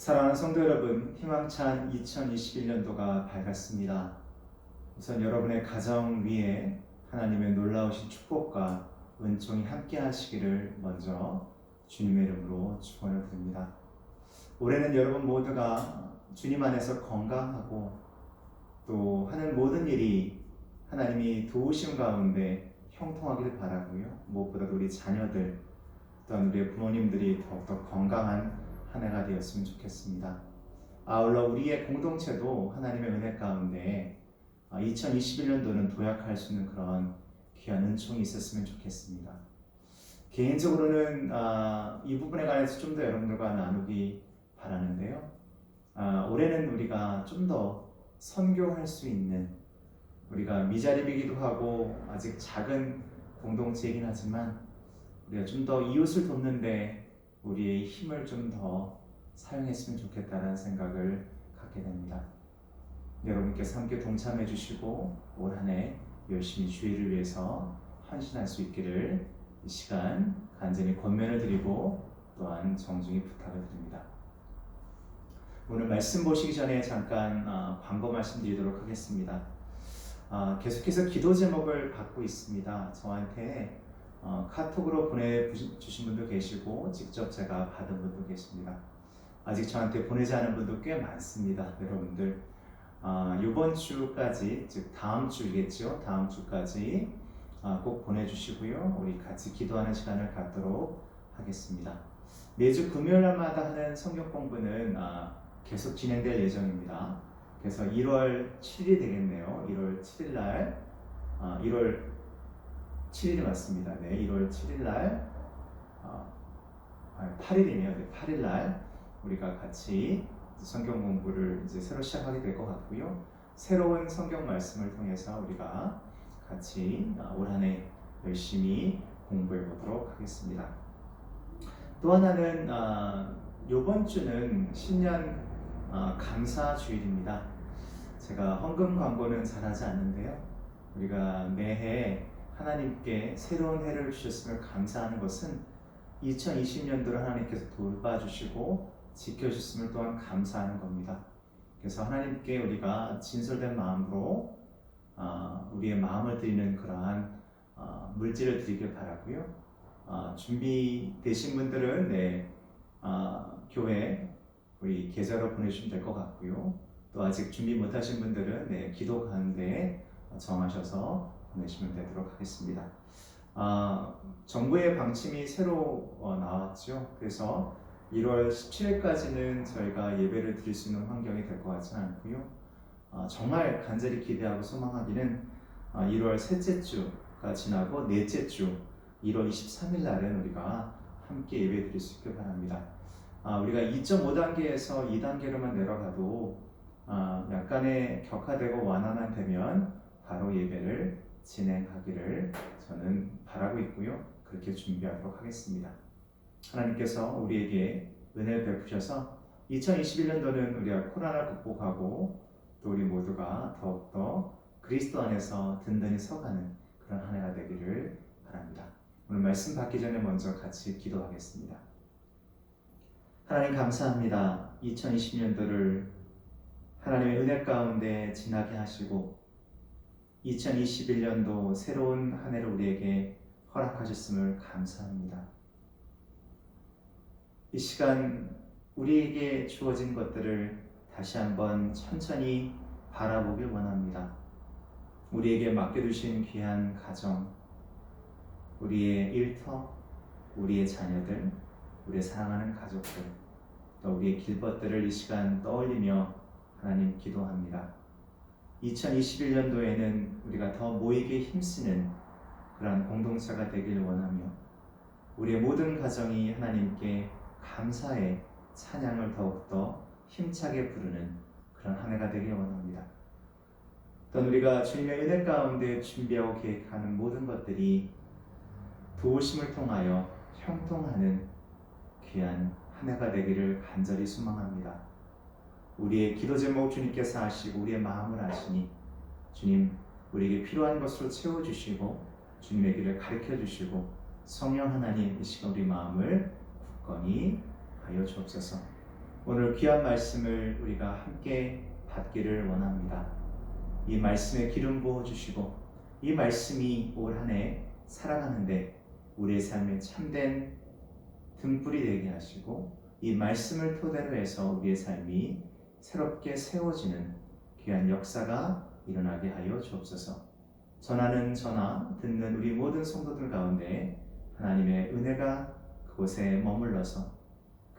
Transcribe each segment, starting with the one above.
사랑하는 성도 여러분, 희망찬 2021년도가 밝았습니다. 우선 여러분의 가정 위에 하나님의 놀라우신 축복과 은총이 함께 하시기를 먼저 주님의 이름으로 축원을 드립니다. 올해는 여러분 모두가 주님 안에서 건강하고 또 하는 모든 일이 하나님이 도우심 가운데 형통하기를 바라고요. 무엇보다도 우리 자녀들 또한 우리의 부모님들이 더욱더 건강한 한 해가 되었으면 좋겠습니다. 아울러 우리의 공동체도 하나님의 은혜 가운데 2021년도는 도약할 수 있는 그런 귀한 은총이 있었으면 좋겠습니다. 개인적으로는 이 부분에 관해서 좀 더 여러분들과 나누기 바라는데요. 올해는 우리가 좀 더 선교할 수 있는, 우리가 미자립이기도 하고 아직 작은 공동체이긴 하지만 우리가 좀 더 이웃을 돕는데 우리의 힘을 좀 더 사용했으면 좋겠다는 생각을 갖게 됩니다. 여러분께서 함께 동참해 주시고 올 한 해 열심히 주의를 위해서 헌신할 수 있기를 이 시간 간절히 권면을 드리고 또한 정중히 부탁을 드립니다. 오늘 말씀 보시기 전에 잠깐 광고 말씀드리도록 하겠습니다. 계속해서 기도 제목을 받고 있습니다. 저한테 카톡으로 보내주신 분도 계시고 직접 제가 받은 분도 계십니다. 아직 저한테 보내지 않은 분도 꽤 많습니다. 여러분들 이번 주까지, 즉 다음 주겠죠. 다음 주까지 꼭 보내주시고요. 우리 같이 기도하는 시간을 갖도록 하겠습니다. 매주 금요일마다 하는 성경 공부는 계속 진행될 예정입니다. 그래서 1월 7일이 되겠네요. 1월 7일 날 1월 7일이 맞습니다. 네, 1월 7일 날 8일이네요. 네, 8일 날 우리가 같이 성경 공부를 이제 새로 시작하게 될 것 같고요. 새로운 성경 말씀을 통해서 우리가 같이 올 한 해 열심히 공부해 보도록 하겠습니다. 또 하나는 이번 주는 신년 감사 주일입니다. 제가 헌금 광고는 잘하지 않는데요. 우리가 매해 하나님께 새로운 해를 주셨음을 감사하는 것은 2020년도를 하나님께서 돌봐주시고 지켜주셨음을 또한 감사하는 겁니다. 그래서 하나님께 우리가 진솔된 마음으로 우리의 마음을 드리는 그러한 물질을 드리길 바라고요. 준비되신 분들은 교회 우리 계좌로 보내주시면 될 것 같고요. 또 아직 준비 못하신 분들은 기도 가운데 정하셔서 보내시면 되도록 하겠습니다. 정부의 방침이 새로 나왔죠. 그래서 1월 17일까지는 저희가 예배를 드릴 수 있는 환경이 될 것 같지는 않고요. 정말 간절히 기대하고 소망하기는 1월 셋째 주가 지나고 넷째 주 1월 23일 날은 우리가 함께 예배 드릴 수 있길 바랍니다. 우리가 2.5단계에서 2단계로만 내려가도 약간의 격화되고 완화만 되면 바로 예배를 진행하기를 저는 바라고 있고요. 그렇게 준비하도록 하겠습니다. 하나님께서 우리에게 은혜를 베푸셔서 2021년도는 우리가 코로나를 극복하고 또 우리 모두가 더욱더 그리스도 안에서 든든히 서가는 그런 한 해가 되기를 바랍니다. 오늘 말씀 받기 전에 먼저 같이 기도하겠습니다. 하나님 감사합니다. 2020년도를 하나님의 은혜 가운데 지나게 하시고 2021년도 새로운 한 해를 우리에게 허락하셨음을 감사합니다. 이 시간 우리에게 주어진 것들을 다시 한번 천천히 바라보길 원합니다. 우리에게 맡겨두신 귀한 가정, 우리의 일터, 우리의 자녀들, 우리의 사랑하는 가족들, 또 우리의 길벗들을 이 시간 떠올리며 하나님 기도합니다. 2021년도에는 우리가 더 모이게 힘쓰는 그러한 공동체가 되길 원하며 우리의 모든 가정이 하나님께 감사의 찬양을 더욱더 힘차게 부르는 그런 한 해가 되길 원합니다. 또한 우리가 주님의 은혜 가운데 준비하고 계획하는 모든 것들이 도우심을 통하여 형통하는 귀한 한 해가 되기를 간절히 소망합니다. 우리의 기도 제목 주님께서 아시고 우리의 마음을 아시니 주님 우리에게 필요한 것으로 채워주시고 주님의 길을 가르쳐주시고 성령 하나님 이 시간 우리 마음을 굳건히 하여 주옵소서. 오늘 귀한 말씀을 우리가 함께 받기를 원합니다. 이 말씀에 기름 부어 주시고 이 말씀이 올 한 해 살아가는데 우리의 삶에 참된 등불이 되게 하시고 이 말씀을 토대로 해서 우리의 삶이 새롭게 세워지는 귀한 역사가 일어나게 하여 주옵소서. 전하는 전하 듣는 우리 모든 성도들 가운데 하나님의 은혜가 그곳에 머물러서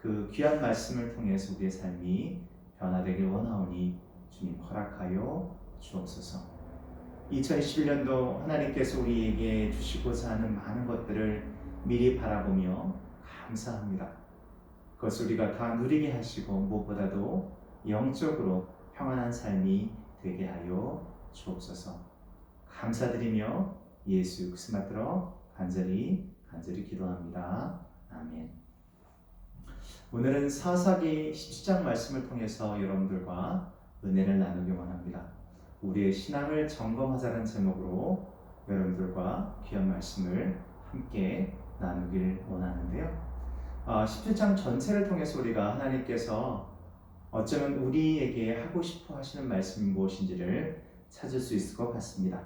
그 귀한 말씀을 통해서 우리의 삶이 변화되길 원하오니 주님 허락하여 주옵소서. 2021년도 하나님께서 우리에게 주시고자 하는 많은 것들을 미리 바라보며 감사합니다. 그것을 우리가 다 누리게 하시고 무엇보다도 영적으로 평안한 삶이 되게 하여 주옵소서. 감사드리며 예수 그리스도 받들어 간절히 기도합니다. 아멘. 오늘은 사사기 17장 말씀을 통해서 여러분들과 은혜를 나누기 원합니다. 우리의 신앙을 점검하자는 제목으로 여러분들과 귀한 말씀을 함께 나누길 원하는데요. 17장 전체를 통해서 우리가 하나님께서 어쩌면 우리에게 하고 싶어 하시는 말씀이 무엇인지를 찾을 수 있을 것 같습니다.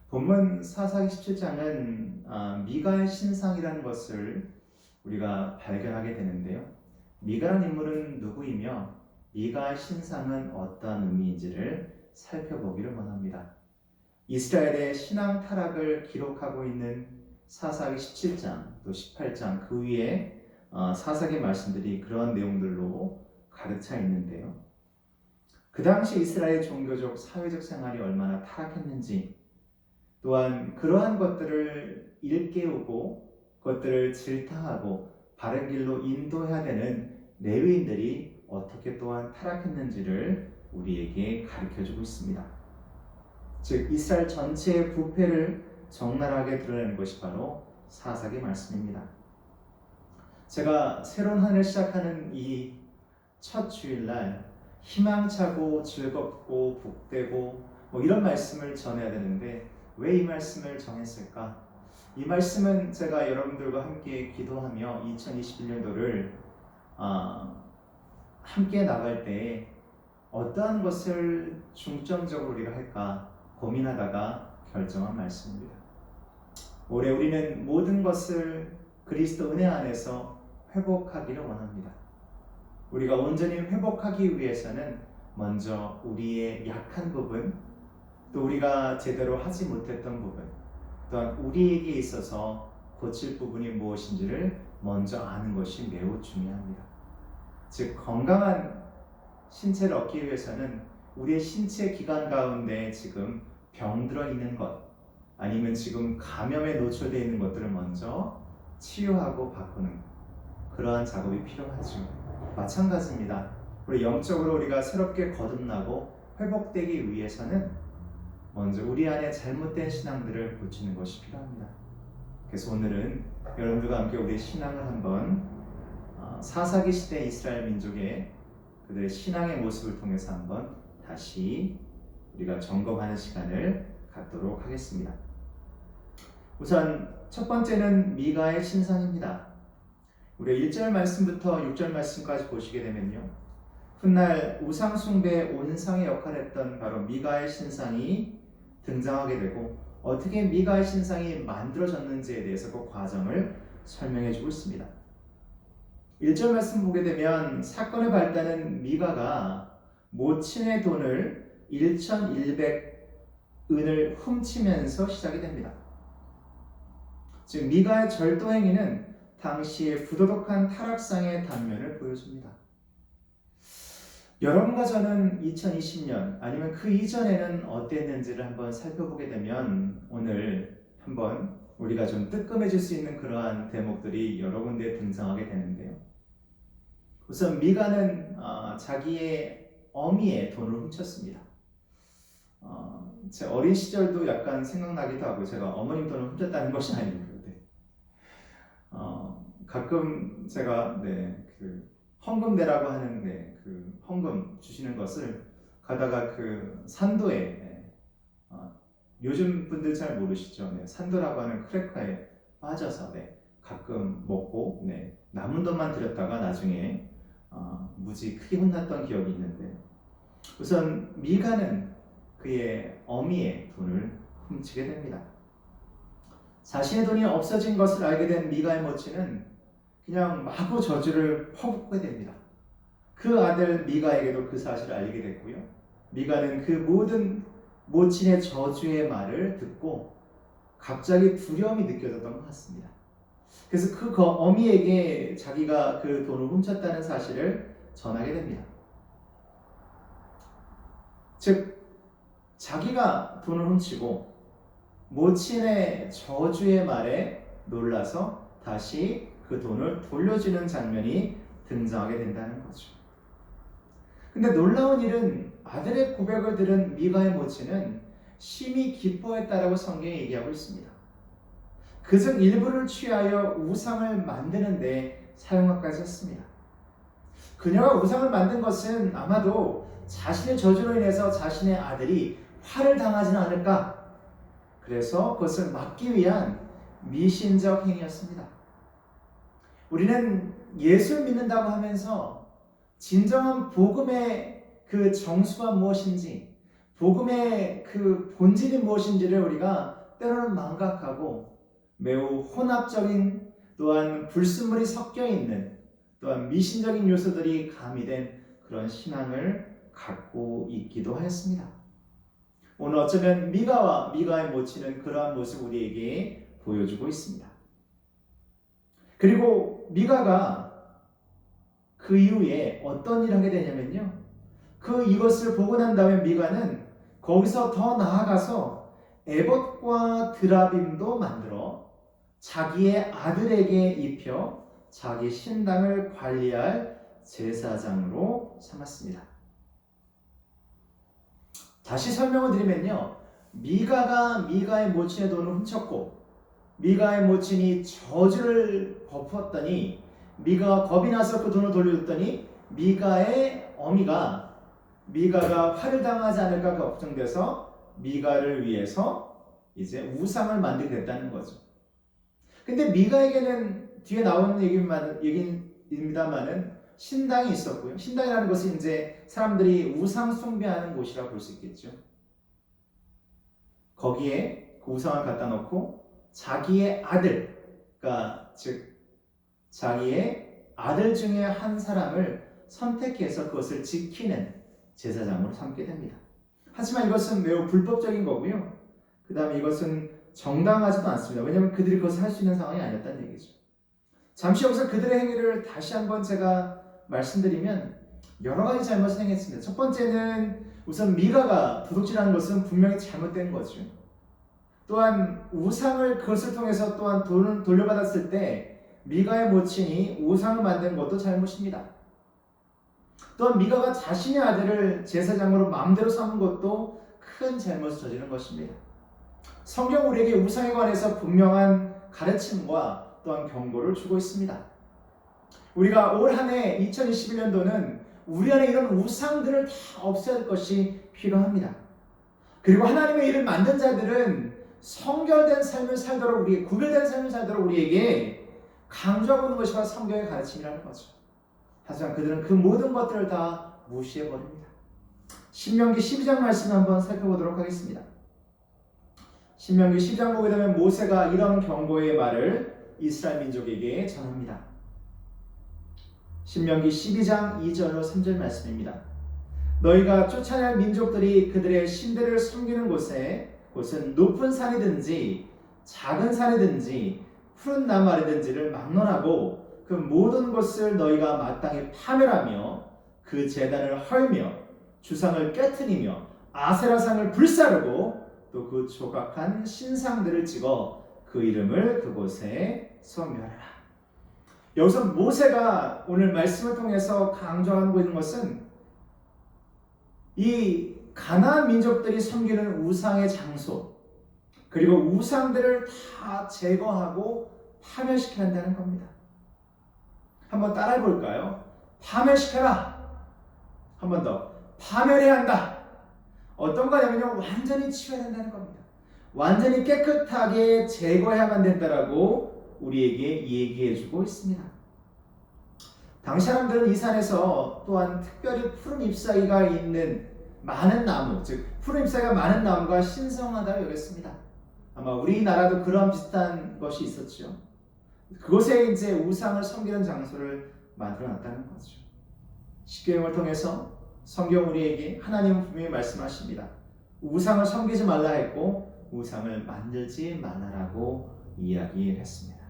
본문 사사기 17장은 미가의 신상이라는 것을 우리가 발견하게 되는데요. 미가라는 인물은 누구이며 미가의 신상은 어떠한 의미인지를 살펴보기를 원합니다. 이스라엘의 신앙 타락을 기록하고 있는 사사기 17장 또 18장 그 위에 사사기 말씀들이 그런 내용들로 가득 있는데요. 그 당시 이스라엘 종교적 사회적 생활이 얼마나 타락했는지 또한 그러한 것들을 일깨우고 그것들을 질타하고 바른 길로 인도해야 되는 레위인들이 어떻게 또한 타락했는지를 우리에게 가르쳐주고 있습니다. 즉 이스라엘 전체의 부패를 적나라하게 드러내는 것이 바로 사사기 말씀입니다. 제가 새로운 한 해를 시작하는 이 첫 주일날 희망차고 즐겁고 복되고 이런 말씀을 전해야 되는데 왜 이 말씀을 정했을까? 이 말씀은 제가 여러분들과 함께 기도하며 2021년도를 함께 나갈 때 어떠한 것을 중점적으로 우리가 할까 고민하다가 결정한 말씀입니다. 올해 우리는 모든 것을 그리스도 은혜 안에서 회복하기를 원합니다. 우리가 온전히 회복하기 위해서는 먼저 우리의 약한 부분, 또 우리가 제대로 하지 못했던 부분, 또한 우리에게 있어서 고칠 부분이 무엇인지를 먼저 아는 것이 매우 중요합니다. 즉 건강한 신체를 얻기 위해서는 우리의 신체 기관 가운데 지금 병들어 있는 것 아니면 지금 감염에 노출되어 있는 것들을 먼저 치유하고 바꾸는 그러한 작업이 필요하죠. 마찬가지입니다. 우리 영적으로 우리가 새롭게 거듭나고 회복되기 위해서는 먼저 우리 안에 잘못된 신앙들을 고치는 것이 필요합니다. 그래서 오늘은 여러분들과 함께 우리의 신앙을 한번 사사기 시대 이스라엘 민족의 그들의 신앙의 모습을 통해서 한번 다시 우리가 점검하는 시간을 갖도록 하겠습니다. 우선 첫 번째는 미가의 신상입니다. 우리 1절 말씀부터 6절 말씀까지 보시게 되면요. 훗날 우상 숭배의 온상의 역할을 했던 바로 미가의 신상이 등장하게 되고 어떻게 미가의 신상이 만들어졌는지에 대해서 그 과정을 설명해 주고 있습니다. 1절 말씀 보게 되면 사건의 발단은 미가가 모친의 돈을 1100은을 훔치면서 시작이 됩니다. 즉 미가의 절도 행위는 당시의 부도덕한 타락상의 단면을 보여줍니다. 여러분과 저는 2020년 아니면 그 이전에는 어땠는지를 한번 살펴보게 되면 오늘 한번 우리가 좀 뜨끔해질 수 있는 그러한 대목들이 여러 군데에 등장하게 되는데요. 우선 미가는 자기의 어미의 돈을 훔쳤습니다. 제 어린 시절도 약간 생각나기도 하고 제가 어머님 돈을 훔쳤다는 것이 아닙니다. 가끔 제가 그 헌금대라고 하는 그 헌금 주시는 것을 가다가 그 산도에 요즘 분들 잘 모르시죠? 산도라고 하는 크래커에 빠져서 가끔 먹고 남은 돈만 드렸다가 나중에 무지 크게 혼났던 기억이 있는데, 우선 미가는 그의 어미의 돈을 훔치게 됩니다. 자신의 돈이 없어진 것을 알게 된 미가의 모친은 그냥 마구 저주를 퍼붓게 됩니다. 그 아들 미가에게도 그 사실을 알리게 됐고요. 미가는 그 모든 모친의 저주의 말을 듣고 갑자기 두려움이 느껴졌던 것 같습니다. 그래서 그 어미에게 자기가 그 돈을 훔쳤다는 사실을 전하게 됩니다. 즉, 자기가 돈을 훔치고 모친의 저주의 말에 놀라서 다시 그 돈을 돌려주는 장면이 등장하게 된다는 거죠. 근데 놀라운 일은 아들의 고백을 들은 미가의 모친은 심히 기뻐했다라고 성경에 얘기하고 있습니다. 그중 일부를 취하여 우상을 만드는 데 사용하기까지 했습니다. 그녀가 우상을 만든 것은 아마도 자신의 저주로 인해서 자신의 아들이 화를 당하지는 않을까, 그래서 그것을 막기 위한 미신적 행위였습니다. 우리는 예수를 믿는다고 하면서 진정한 복음의 그 정수가 무엇인지, 복음의 그 본질이 무엇인지를 우리가 때로는 망각하고 매우 혼합적인, 또한 불순물이 섞여 있는, 또한 미신적인 요소들이 가미된 그런 신앙을 갖고 있기도 하였습니다. 오늘 어쩌면 미가와 미가의 모친은 그러한 모습을 우리에게 보여주고 있습니다. 그리고 미가가 그 이후에 어떤 일을 하게 되냐면요, 이것을 보고 난 다음에 미가는 거기서 더 나아가서 에봇과 드라빔도 만들어 자기의 아들에게 입혀 자기 신당을 관리할 제사장으로 삼았습니다. 다시 설명을 드리면요, 미가가 미가의 모친의 돈을 훔쳤고 미가의 모친이 저주를 퍼붓더니 미가가 겁이 나서 그 돈을 돌려줬더니 미가의 어미가 미가가 화를 당하지 않을까 걱정돼서 미가를 위해서 이제 우상을 만들게 됐다는 거죠. 근데 미가에게는 뒤에 나오는 얘기입니다만은 신당이 있었고요. 신당이라는 것은 이제 사람들이 우상 숭배하는 곳이라고 볼 수 있겠죠. 거기에 그 우상을 갖다 놓고 자기의 아들, 그러니까 즉 자기의 아들 중에 한 사람을 선택해서 그것을 지키는 제사장으로 삼게 됩니다. 하지만 이것은 매우 불법적인 거고요. 그 다음에 이것은 정당하지도 않습니다. 왜냐하면 그들이 그것을 할 수 있는 상황이 아니었다는 얘기죠. 잠시 여기서 그들의 행위를 다시 한번 제가 말씀드리면 여러 가지 잘못을 행했습니다. 첫 번째는 우선 미가가 도둑질하는 것은 분명히 잘못된 거죠. 또한 우상을 그것을 통해서 또한 돈을 돌려받았을 때 미가의 모친이 우상을 만든 것도 잘못입니다. 또한 미가가 자신의 아들을 제사장으로 마음대로 삼은 것도 큰 잘못을 저지른 것입니다. 성경 우리에게 우상에 관해서 분명한 가르침과 또한 경고를 주고 있습니다. 우리가 올 한 해 2021년도는 우리 안에 이런 우상들을 다 없애야 할 것이 필요합니다. 그리고 하나님의 일을 만든 자들은 성결된 삶을 살도록 우리에게, 구별된 삶을 살도록 우리에게 강조하고 있는 것이 바로 성경의 가르침이라는 거죠. 하지만 그들은 그 모든 것들을 다 무시해버립니다. 신명기 12장 말씀을 한번 살펴보도록 하겠습니다. 신명기 12장 보게 되면 모세가 이런 경고의 말을 이스라엘 민족에게 전합니다. 신명기 12장 2절로 3절 말씀입니다. 너희가 쫓아낼 민족들이 그들의 신들을 섬기는 곳은 높은 산이든지 작은 산이든지 푸른 나무 아래든지를 막론하고 그 모든 것을 너희가 마땅히 파멸하며 그 제단을 헐며 주상을 깨트리며 아세라상을 불사르고 또 그 조각한 신상들을 찍어 그 이름을 그곳에 소멸하라. 여기서 모세가 오늘 말씀을 통해서 강조하고 있는 것은 이 가나안 민족들이 섬기는 우상의 장소, 그리고 우상들을 다 제거하고 파멸시켜야 한다는 겁니다. 한번 따라해 볼까요? 파멸시켜라. 한 번 더. 파멸해야 한다. 어떤 거냐면요, 완전히 치워야 된다는 겁니다. 완전히 깨끗하게 제거해야만 된다라고 우리에게 얘기해주고 있습니다. 당시 사람들은 이 산에서 또한 특별히 푸른 잎사귀가 있는 많은 나무, 즉 푸른 잎사귀가 많은 나무가 신성하다고 여겼습니다. 아마 우리나라도 그런 비슷한 것이 있었죠. 그곳에 이제 우상을 섬기는 장소를 만들어놨다는 거죠. 십계명을 통해서 성경 우리에게 하나님은 분명히 말씀하십니다. 우상을 섬기지 말라 했고 우상을 만들지 말라라고 이야기했습니다.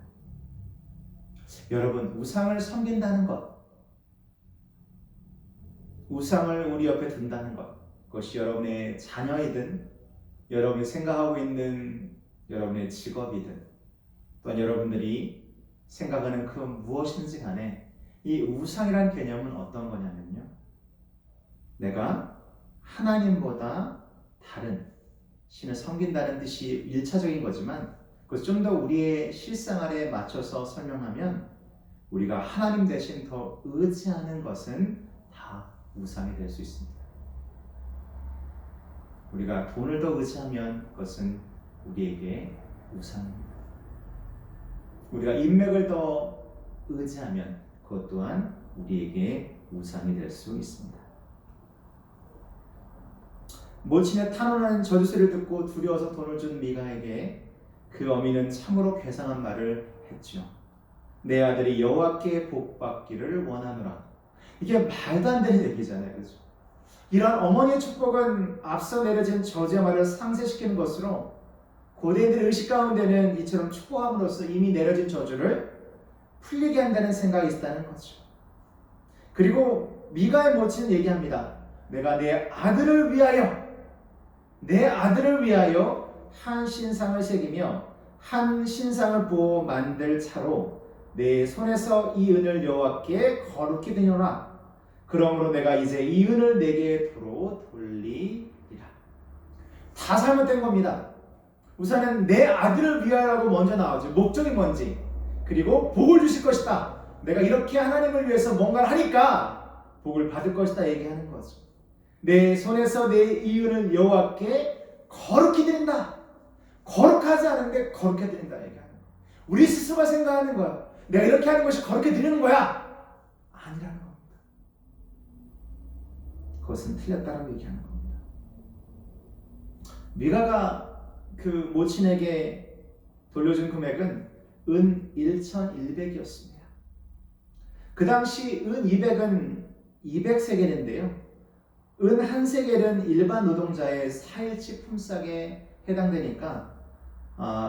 여러분, 우상을 섬긴다는 것, 우상을 우리 옆에 둔다는 것, 그것이 여러분의 자녀이든 여러분이 생각하고 있는 여러분의 직업이든 또한 여러분들이 생각하는 그 무엇인지 간에 이 우상이라는 개념은 어떤 거냐면요, 내가 하나님보다 다른 신을 섬긴다는 뜻이 1차적인 거지만 그것을 좀 더 우리의 실생활에 맞춰서 설명하면 우리가 하나님 대신 더 의지하는 것은 다 우상이 될 수 있습니다. 우리가 돈을 더 의지하면 그것은 우리에게 우상입니다. 우리가 인맥을 더 의지하면 그것 또한 우리에게 우상이 될 수 있습니다. 모친의 탄원하는 저주소리를 듣고 두려워서 돈을 준 미가에게 그 어미는 참으로 괴상한 말을 했죠. 내 아들이 여호와께 복받기를 원하노라. 이게 말도 안 되는 얘기잖아요, 그렇죠? 이런 어머니의 축복은 앞서 내려진 저주의 말을 상쇄시키는 것으로 고대인들의 의식 가운데는 이처럼 축복함으로써 이미 내려진 저주를 풀리게 한다는 생각이 있었다는 거죠. 그리고 미가의 모친은 얘기합니다. 내가 내 아들을 위하여 한 신상을 새기며 한 신상을 부어 만들 차로 내 손에서 이 은을 여호와께 거룩히 드리노라. 그러므로 내가 이제 이 은을 내게 도로 돌리리라. 다 잘못된 겁니다. 우선은 내 아들을 위하여라고 먼저 나오죠. 목적이 뭔지. 그리고 복을 주실 것이다. 내가 이렇게 하나님을 위해서 뭔가를 하니까 복을 받을 것이다 얘기하는 거죠. 내 손에서 내 이윤을 여호와께 거룩히 드린다. 거룩하지 않은데 거룩히 드린다 얘기하는 거예요. 우리 스스로가 생각하는 거야. 내가 이렇게 하는 것이 거룩히 드리는 거야. 아니라는 겁니다. 그것은 틀렸다라고 얘기하는 겁니다. 미가가 그 모친에게 돌려준 금액은 은 1,100이었습니다. 그 당시 은 200은 200세겔인데요. 은 한 세겔은 일반 노동자의 4일치 품삯에 해당되니까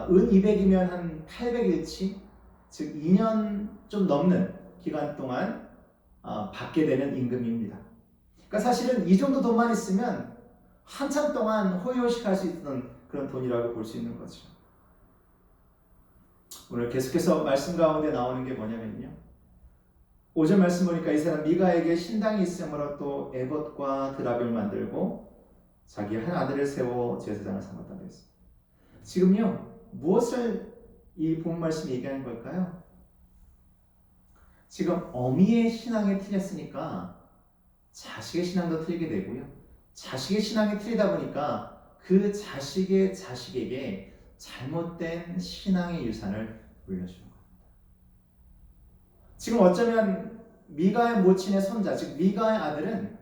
은 200이면 한 800일치, 즉 2년 좀 넘는 기간 동안 받게 되는 임금입니다. 그러니까 사실은 이 정도 돈만 있으면 한참 동안 호의호식할 수 있던 그런 돈이라고 볼 수 있는 거죠. 오늘 계속해서 말씀 가운데 나오는 게 뭐냐면요, 5절 말씀 보니까 이 사람 미가에게 신당이 있으므로 또 에봇과 드라빔을 만들고 자기 한 아들을 세워 제사장을 삼았다고 했습니다. 지금요, 무엇을 이 본 말씀이 얘기하는 걸까요? 지금 어미의 신앙이 틀렸으니까 자식의 신앙도 틀리게 되고요, 자식의 신앙이 틀리다 보니까 그 자식의 자식에게 잘못된 신앙의 유산을 물려주는 겁니다. 지금 어쩌면 미가의 모친의 손자, 즉 미가의 아들은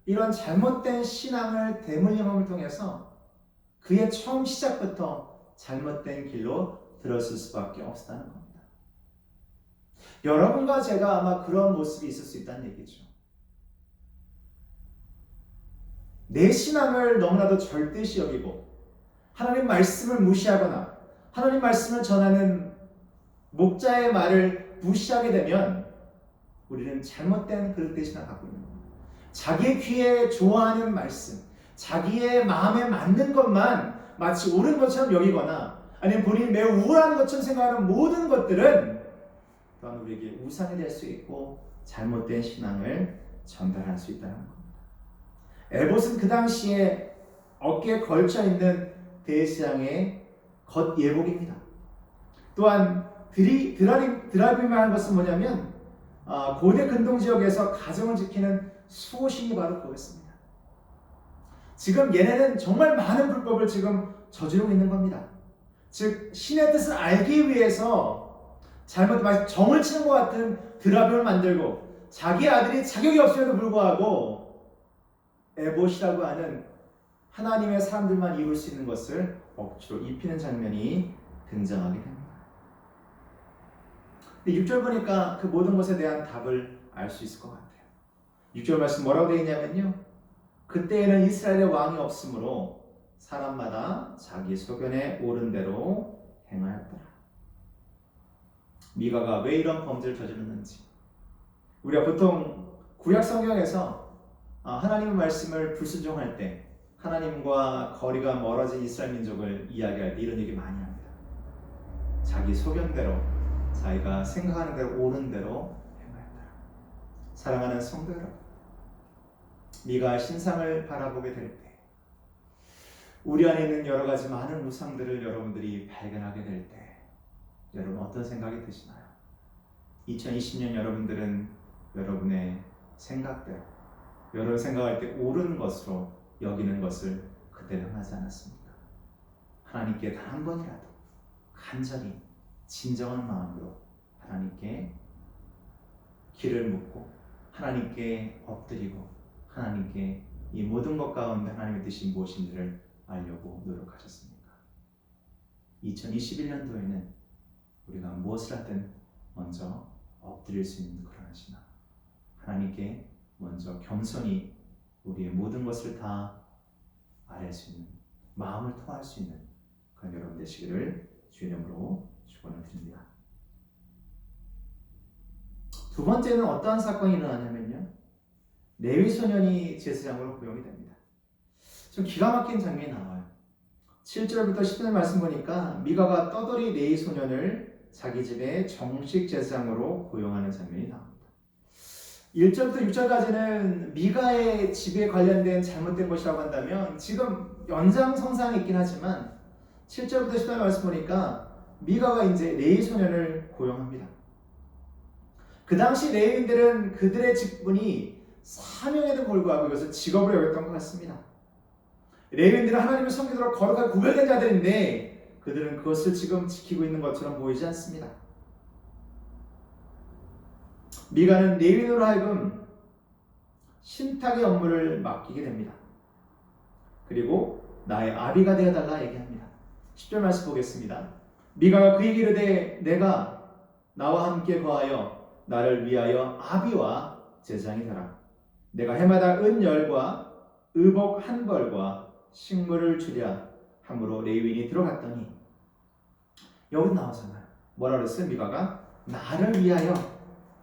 이런 잘못된 신앙을 대물림함을 통해서 그의 처음 시작부터 잘못된 길로 들었을 수밖에 없었다는 겁니다. 여러분과 제가 아마 그런 모습이 있을 수 있다는 얘기죠. 내 신앙을 너무나도 절대시 여기고 하나님 말씀을 무시하거나 하나님 말씀을 전하는 목자의 말을 무시하게 되면 우리는 잘못된 그릇된 신앙을 갖고 있는 겁니다. 자기의 귀에 좋아하는 말씀, 자기의 마음에 맞는 것만 마치 옳은 것처럼 여기거나 아니면 본인이 매우 우월한 것처럼 생각하는 모든 것들은 또한 우리에게 우상이 될 수 있고 잘못된 신앙을 전달할 수 있다는 겁니다. 에봇은 그 당시에 어깨에 걸쳐있는 대제사장의 겉예복입니다. 또한 드라빔을 하는 것은 뭐냐면 고대 근동지역에서 가정을 지키는 수호신이 바로 그거였습니다. 지금 얘네는 정말 많은 불법을 지금 저지르고 있는 겁니다. 즉 신의 뜻을 알기 위해서 잘못 막 정을 치는 것 같은 드라병을 만들고 자기 아들이 자격이 없음에도 불구하고 에봇이라고 하는 하나님의 사람들만 입을 수 있는 것을 억지로 입히는 장면이 등장하게 됩니다. 근데 6절 보니까 그 모든 것에 대한 답을 알 수 있을 것 같아요. 6절 말씀 뭐라고 되어 있냐면요, 그때에는 이스라엘의 왕이 없으므로 사람마다 자기 소견에 옳은 대로 행하였더라. 미가가 왜 이런 범죄를 저질렀는지, 우리가 보통 구약 성경에서 하나님의 말씀을 불순종할 때 하나님과 거리가 멀어진 이스라엘 민족을 이야기할 때 이런 얘기 많이 합니다. 자기 소견대로, 자기가 생각하는 대로 옳은 대로 행하였더라. 사랑하는 성도 여러분, 미가 신상을 바라보게 될 때, 우리 안에 있는 여러 가지 많은 우상들을 여러분들이 발견하게 될 때, 여러분 어떤 생각이 드시나요? 2020년 여러분들은 여러분의 생각대로, 여러분 생각할 때 옳은 것으로 여기는 것을 그대로 하지 않았습니까? 하나님께 단 한 번이라도 간절히 진정한 마음으로 하나님께 길을 묻고 하나님께 엎드리고 하나님께 이 모든 것 가운데 하나님의 뜻이 무엇인지를 알려고 노력하셨습니까? 2021년도에는 우리가 무엇을 하든 먼저 엎드릴 수 있는 그런 신앙, 하나님께 먼저 겸손히 우리의 모든 것을 다 아뢰 수 있는, 마음을 통할 수 있는 그런 여러분 되시기를 주의 이름으로 축원을 드립니다. 두 번째는 어떠한 사건이 일어나냐면요, 레위 소년이 제사장으로 고용이 됩니다. 좀 기가 막힌 장면이 나와요. 7절부터 10절 말씀 보니까 미가가 떠돌이 레위 소년을 자기 집에 정식 제사장으로 고용하는 장면이 나옵니다. 1절부터 6절까지는 미가의 집에 관련된 잘못된 것이라고 한다면 지금 연장선상에 있긴 하지만 7절부터 10절 말씀 보니까 미가가 이제 레위 소년을 고용합니다. 그 당시 레위인들은 그들의 직분이 사명에도 불구하고 이것을 직업으로 여겼던 것 같습니다. 레위인들은 하나님의 섬기도록 거룩하게 구별된 자들인데 그들은 그것을 지금 지키고 있는 것처럼 보이지 않습니다. 미가는 레위인으로 하여금 신탁의 업무를 맡기게 됩니다. 그리고 나의 아비가 되어달라 얘기합니다. 10절 말씀 보겠습니다. 미가가 그에게 이르되 내가 나와 함께 거하여 나를 위하여 아비와 제사장이 되라. 내가 해마다 은열과 의복 한 벌과 식물을 주랴 함으로 레위인이 들어갔더니, 여기 나오잖아요. 뭐라 그랬어요? 미가가 나를 위하여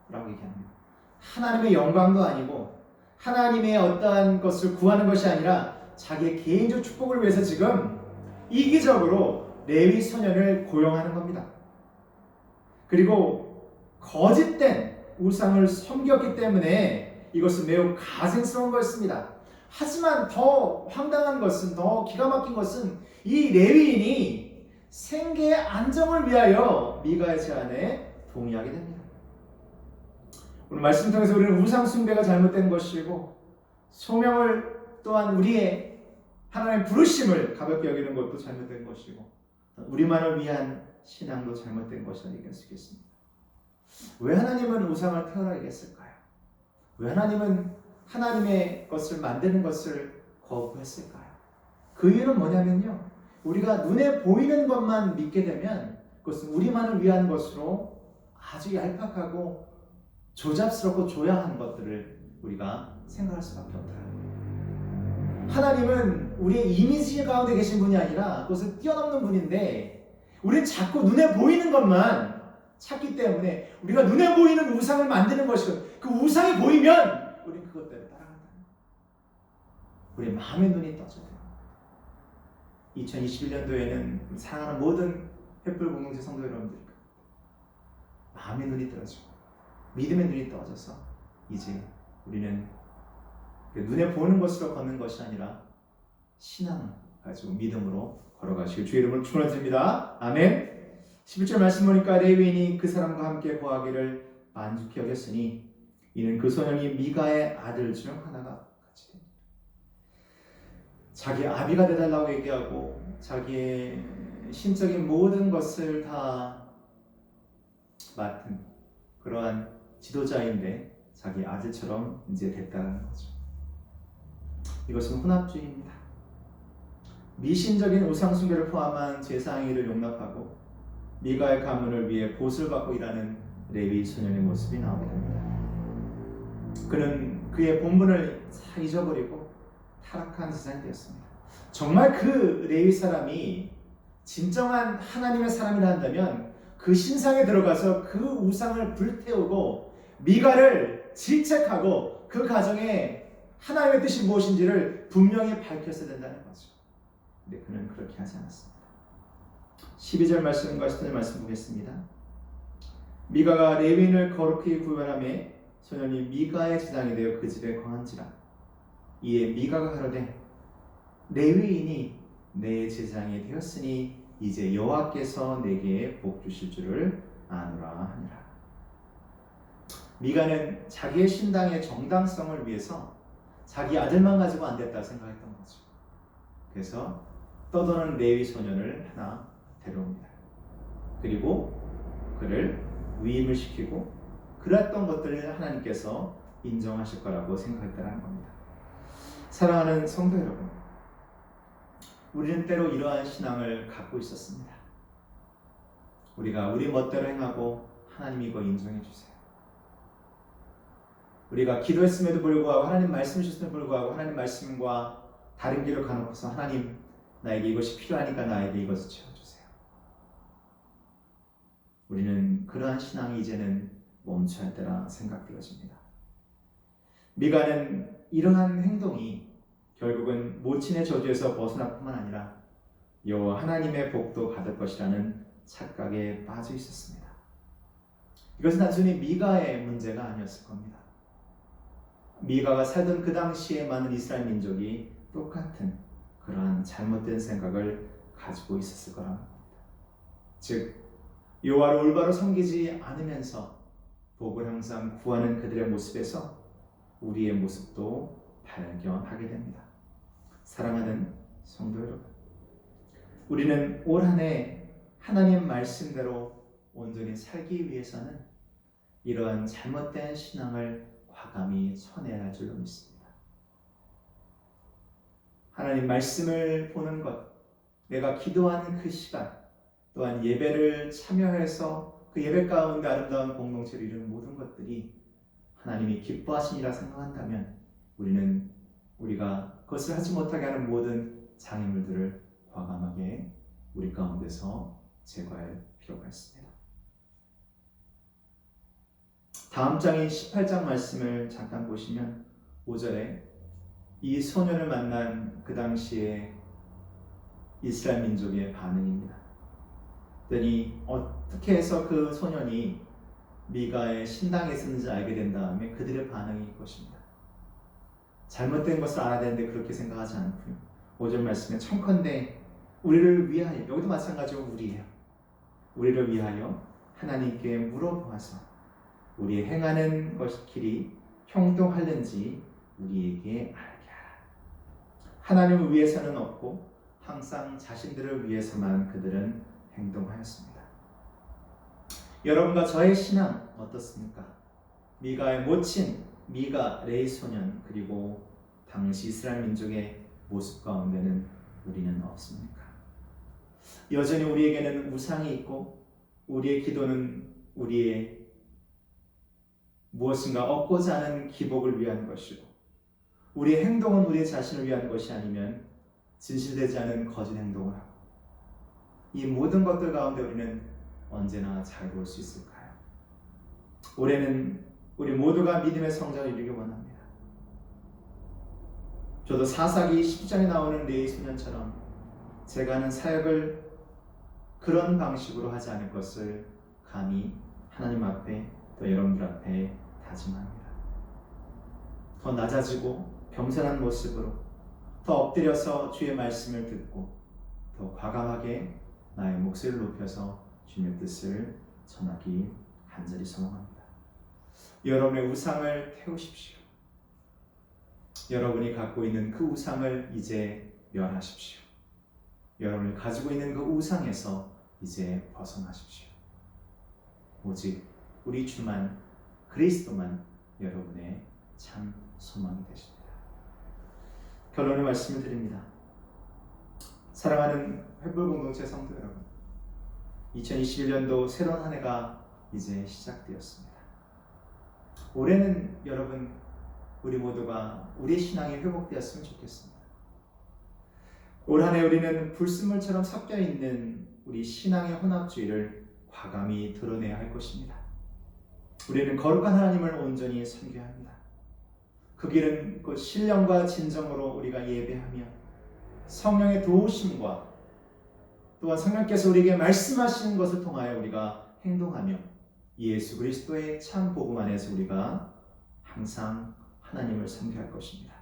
라고 얘기합니다. 하나님의 영광도 아니고 하나님의 어떠한 것을 구하는 것이 아니라 자기의 개인적 축복을 위해서 지금 이기적으로 레위 소년을 고용하는 겁니다. 그리고 거짓된 우상을 섬겼기 때문에 이것은 매우 가증스러운 것입니다. 하지만 더 황당한 것은, 더 기가 막힌 것은 이 레위인이 생계의 안정을 위하여 미가의 제안에 동의하게 됩니다. 오늘 말씀 통해서 우리는 우상 숭배가 잘못된 것이고 소명을 또한 우리의 하나님의 부르심을 가볍게 여기는 것도 잘못된 것이고 우리만을 위한 신앙도 잘못된 것이라 얘기할 수 있겠습니다. 왜 하나님은 우상을 태어나게 했을까요? 왜 하나님은 하나님의 것을 만드는 것을 거부했을까요? 그 이유는 뭐냐면요, 우리가 눈에 보이는 것만 믿게 되면 그것은 우리만을 위한 것으로 아주 얄팍하고 조잡스럽고 조야한 것들을 우리가 생각할 수밖에 없더라고요. 하나님은 우리의 이미지 가운데 계신 분이 아니라 그것을 뛰어넘는 분인데 우리는 자꾸 눈에 보이는 것만 찾기 때문에 우리가 눈에 보이는 우상을 만드는 것이고 그 우상이 보이면 우리는 그것대로 따라간다. 우리의 마음의 눈이 떠져요. 2021년도에는 사랑하는 모든 횃불 공동체 성도 여러분들, 마음의 눈이 떠지고 믿음의 눈이 떠져서 이제 우리는 눈에 보는 것으로 걷는 것이 아니라 신앙을 가지고 믿음으로 걸어가시길 주의 이름으로 축원드립니다. 아멘. 11절 말씀 보니까 레위인이 그 사람과 함께 거하기를 만족히 여겼으니 이는 그 소년이 미가의 아들 중 하나가 같이 됩니다. 자기 아비가 되달라고 얘기하고 자기의 신적인 모든 것을 다 맡은 그러한 지도자인데 자기 아들처럼 이제 됐다는 거죠. 이것은 혼합주의입니다. 미신적인 우상숭배를 포함한 제사행위를 용납하고 미가의 가문을 위해 보수를 받고 일하는 레위 소년의 모습이 나오게 됩니다. 그는 그의 본분을 다 잊어버리고 타락한 세상이 되었습니다. 정말 그 레위 사람이 진정한 하나님의 사람이라 한다면 그 신상에 들어가서 그 우상을 불태우고 미가를 질책하고 그 가정에 하나님의 뜻이 무엇인지를 분명히 밝혔어야 된다는 거죠. 근데 그는 그렇게 하지 않았습니다. 12절 말씀과 10절 말씀 보겠습니다. 미가가 레위인을 거룩히 구별하며 소년이 미가의 제장이 되어 그 집에 거한지라. 이에 미가가 가로되 레위인이 내 제장이 되었으니 이제 여호와께서 내게 복 주실 줄을 아노라 하니라. 미가는 자기의 신당의 정당성을 위해서 자기 아들만 가지고 안 됐다 생각했던 거죠. 그래서 떠도는 레위 소년을 하나 데려옵니다. 그리고 그를 위임을 시키고 그랬던 것들을 하나님께서 인정하실 거라고 생각했다는 겁니다. 사랑하는 성도 여러분, 우리는 때로 이러한 신앙을 갖고 있었습니다. 우리가 우리 멋대로 행하고 하나님이 이거 인정해 주세요. 우리가 기도했음에도 불구하고 하나님 말씀 주셨음에도 불구하고 하나님 말씀과 다른 길을 가놓고서 하나님 나에게 이것이 필요하니까 나에게 이것을 채워주세요. 우리는 그러한 신앙이 이제는 멈춰야 할 때라 생각되어집니다. 미가는 이러한 행동이 결국은 모친의 저주에서 벗어날 뿐만 아니라 여호와 하나님의 복도 받을 것이라는 착각에 빠져 있었습니다. 이것은 단순히 미가의 문제가 아니었을 겁니다. 미가가 살던 그 당시에 많은 이스라엘 민족이 똑같은 그러한 잘못된 생각을 가지고 있었을 거라는 겁니다. 즉 여호와를 올바로 섬기지 않으면서 복을 항상 구하는 그들의 모습에서 우리의 모습도 발견하게 됩니다. 사랑하는 성도 여러분, 우리는 올 한 해 하나님 말씀대로 온전히 살기 위해서는 이러한 잘못된 신앙을 과감히 쳐내야 할 줄로 믿습니다. 하나님 말씀을 보는 것, 내가 기도하는 그 시간, 또한 예배를 참여해서 그 예배 가운데 아름다운 공동체를 이루는 모든 것들이 하나님이 기뻐하시니라 생각한다면 우리가 그것을 하지 못하게 하는 모든 장애물들을 과감하게 우리 가운데서 제거할 필요가 있습니다. 다음 장인 18장 말씀을 잠깐 보시면 5절에 이 소년을 만난 그 당시에 이스라엘 민족의 반응입니다. 그랬더니 어떻게 해서 그 소년이 미가의 신당에 있었는지 알게 된 다음에 그들의 반응이 이것입니다. 잘못된 것을 알아야 되는데 그렇게 생각하지 않고요. 5절 말씀에 청컨대 우리를 위하여, 여기도 마찬가지로 우리를 위하여 하나님께 물어보아서 우리의 행하는 것 길이 형통하는지 우리에게 알게 하라. 하나님을 위해서는 없고 항상 자신들을 위해서만 그들은 행동하였습니다. 여러분과 저의 신앙 어떻습니까? 미가의 모친, 미가 레위 소년, 그리고 당시 이스라엘 민족의 모습 가운데는 우리는 없습니까? 여전히 우리에게는 우상이 있고 우리의 기도는 우리의 무엇인가 얻고자 하는 기복을 위한 것이고 우리의 행동은 우리의 자신을 위한 것이 아니면 진실되지 않은 거짓 행동을 하고 이 모든 것들 가운데 우리는 언제나 자유로울 수 있을까요? 올해는 우리 모두가 믿음의 성장을 이루기 원합니다. 저도 사사기 10장에 나오는 레위 소년처럼 제가 하는 사역을 그런 방식으로 하지 않을 것을 감히 하나님 앞에 또 여러분들 앞에 다짐합니다. 더 낮아지고 겸손한 모습으로 더 엎드려서 주의 말씀을 듣고 더 과감하게 나의 목소리를 높여서 주님의 뜻을 전하기 간절히 소망합니다. 여러분의 우상을 태우십시오. 여러분이 갖고 있는 그 우상을 이제 멸하십시오. 여러분이 가지고 있는 그 우상에서 이제 벗어나십시오. 오직 우리 주만, 그리스도만 여러분의 참 소망이 되십니다. 결론의 말씀을 드립니다. 사랑하는 횃불 공동체 성도 여러분, 2021년도 새로운 한 해가 이제 시작되었습니다. 올해는 여러분, 우리 모두가 우리의 신앙이 회복되었으면 좋겠습니다. 올 한 해 우리는 불순물처럼 섞여 있는 우리 신앙의 혼합주의를 과감히 드러내야 할 것입니다. 우리는 거룩한 하나님을 온전히 섬겨야 합니다. 그 길은 그 신령과 진정으로 우리가 예배하며 성령의 도우심과 또한 성령께서 우리에게 말씀하시는 것을 통하여 우리가 행동하며 예수 그리스도의 참 복음 안에서 우리가 항상 하나님을 섬겨야 할 것입니다.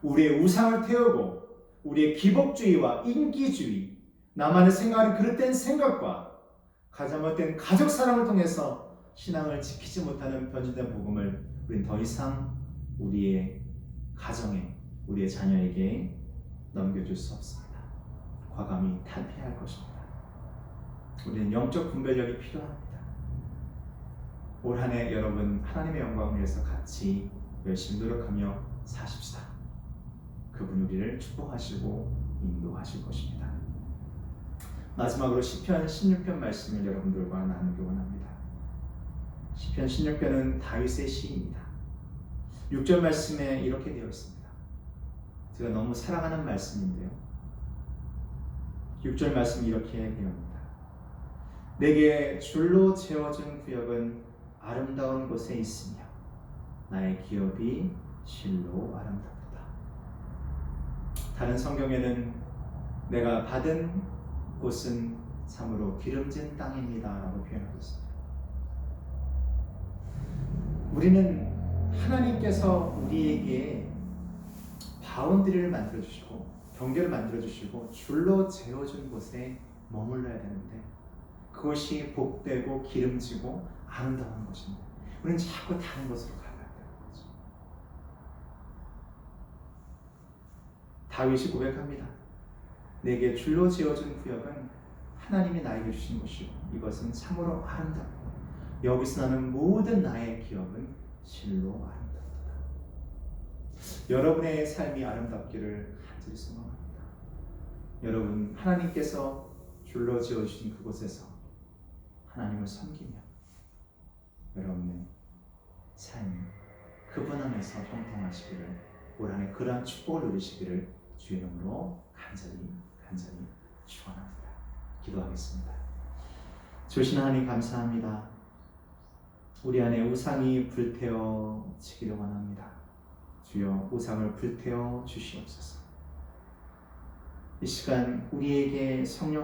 우리의 우상을 태우고 우리의 기복주의와 인기주의, 나만의 생각하는 그릇된 생각과 가장 못된 가족 사랑을 통해서 신앙을 지키지 못하는 변질된 복음을 우리는 더 이상 우리의 가정에, 우리의 자녀에게 넘겨줄 수 없습니다. 과감히 탈피해야 할 것입니다. 우리는 영적 분별력이 필요합니다. 올 한 해 여러분 하나님의 영광을 위해서 같이 열심히 노력하며 사십시다. 그분이 우리를 축복하시고 인도하실 것입니다. 마지막으로 시편 16편 말씀을 여러분들과 나누기 원합니다. 시편 16편은 다윗의 시입니다. 6절 말씀에 이렇게 되어 있습니다. 제가 너무 사랑하는 말씀인데요. 6절 말씀이 이렇게 되어있습니다. 내게 줄로 재어준 구역은 아름다운 곳에 있으며 나의 기업이 실로 아름답다. 다른 성경에는 내가 받은 곳은 참으로 기름진 땅입니다 라고 표현하고 있습니다. 우리는 하나님께서 우리에게 바운드리를 만들어주시고 경계를 만들어주시고 줄로 재어준 곳에 머물러야 되는데 그것이 복되고 기름지고 아름다운 것인데 우리는 자꾸 다른 곳으로 가야 된다는 거죠. 다윗이 고백합니다. 내게 줄로 지어준 구역은 하나님이 나에게 주신 것이고 이것은 참으로 아름답고 여기서 나는 모든 나의 기업은 실로 아름답다. 여러분의 삶이 아름답기를 간절히 소망합니다. 여러분 하나님께서 줄로 지어주신 그곳에서 하나님을 섬기며 여러분의 삶이 그분 안에서 형통하시기를 올 한 해 그러한 축복을 누리시기를 주의 이름으로 간절히 축원합니다. 기도하겠습니다. 주신 하나님 감사합니다. 우리 안에 우상이 불태워지기를 원합니다. 주여 우상을 불태워 주시옵소서. 이 시간 우리에게 성령